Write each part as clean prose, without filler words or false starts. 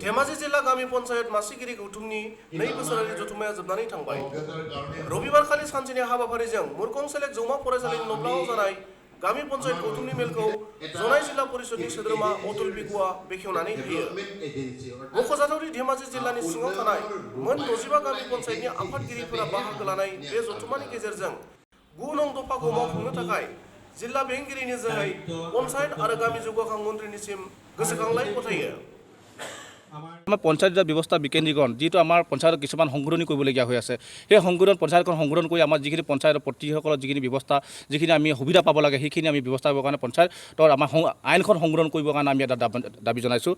धेमाजि जिल्ला गामि पन्चायत मासिगिरि गौथुमनि 2 बोसोरारि जथुम्माया जोबनानै थांबाय। रबिबारखालि सानसेनि हाबाफारिजों मुरखं सेलेक जौमा फरायसालिनि नब्लाङाव जानाय गामि पन्चायत गौथुमनि मेलखौ जनाय जिल्ला परिषदनि सोद्रोमा अतुल बिगुआ बेखेवनानै होयो। मख'जाथावदि धेमाजि जिल्लानि सिङाव थानाय मोन 65 गामि पन्चायतनि आफादगिरिफोरा बाहागो लानाय बे जथुम्मानि गेजेरजों 9 नं दफाखौ मावफुंनो थाखाय जिल्ला बेंगिरिनि जोहै पन्चायत आरो गामि जौगाखां मन्थ्रिनिसिम गोसोखांलाय गथायो। আমাৰ পঞ্চায়ত ব্যৱস্থা বিকেন্দ্ৰীকৰণ যিটো আমাৰ পঞ্চায়তত কিছুমান সংশোধনী কৰিবলগীয়া হৈ আছে, সেই পঞ্চায়তখন সংশোধন কৰি আমাৰ যিখিনি পঞ্চায়তৰ প্ৰতিনিধিসকলৰ যিখিনি ব্যৱস্থা যিখিনি আমি সুবিধা পাব লাগে সেইখিনি আমি ব্যৱস্থা পাবৰ কাৰণে পঞ্চায়তৰ আমাৰ আইনখন সংশোধন কৰিবৰ কাৰণে আমি এটা দাবী জনাইছোঁ।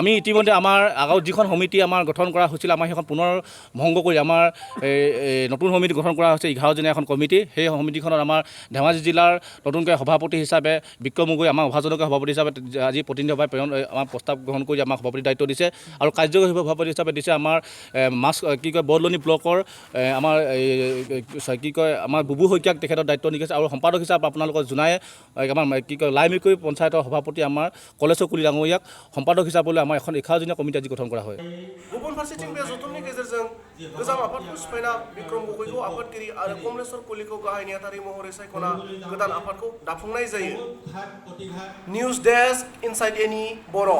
আমি ইতিমধ্যে আমাৰ আগত যিখন সমিতি আমাৰ গঠন কৰা হৈছিল, আমাৰ সেইখন পুনৰ ভংগ কৰি আমাৰ নতুন সমিতি গঠন কৰা হৈছে 11 জনীয়া এখন কমিটি। সেই সমিতিখনত আমাৰ ধেমাজি জিলাৰ নতুনকৈ সভাপতি হিচাপে বিক্ৰম গগৈ আমাৰ অভাজনকে সভাপতি হিচাপে আজি প্ৰতিনিধি সভাই প্ৰেৰণ আমাৰ প্ৰস্তাৱ গ্ৰহণ কৰি আমাক সভাপতি দায়িত্ব দিছে আৰু কাৰ্যকৰী সভাপতি হিচাপে দিছে আমাৰ বৰদলনি ব্লকৰ আমাৰ আমাৰ বুবু শইকীয়াক তেখেতৰ দায়িত্ব দিছে আৰু সম্পাদক হিচাপে আপোনালোকৰ জোনাই আমাৰ লাইমিকৈ পঞ্চায়তৰ সভাপতি আমাৰ কলেশ্বৰ কুলি ডাঙৰীয়াক সম্পাদক হিচাপলৈ আমাৰ এখন 11 জনীয়া কমিটি আজি গঠন কৰা হয়। गुबुन फारसेथिं बे जथुमनि गेजेरजों गोजाम आफादखौ सिफायना बिक्रम गगैखौ आफादगिरि आरो कमलेश्वर कुलिखौ गाहाय नेहाथारि महरै सायख'ना गोदान आफादखौ दाफुंनाय जायो। निउज डेस्क इनसाइड एनि बर'।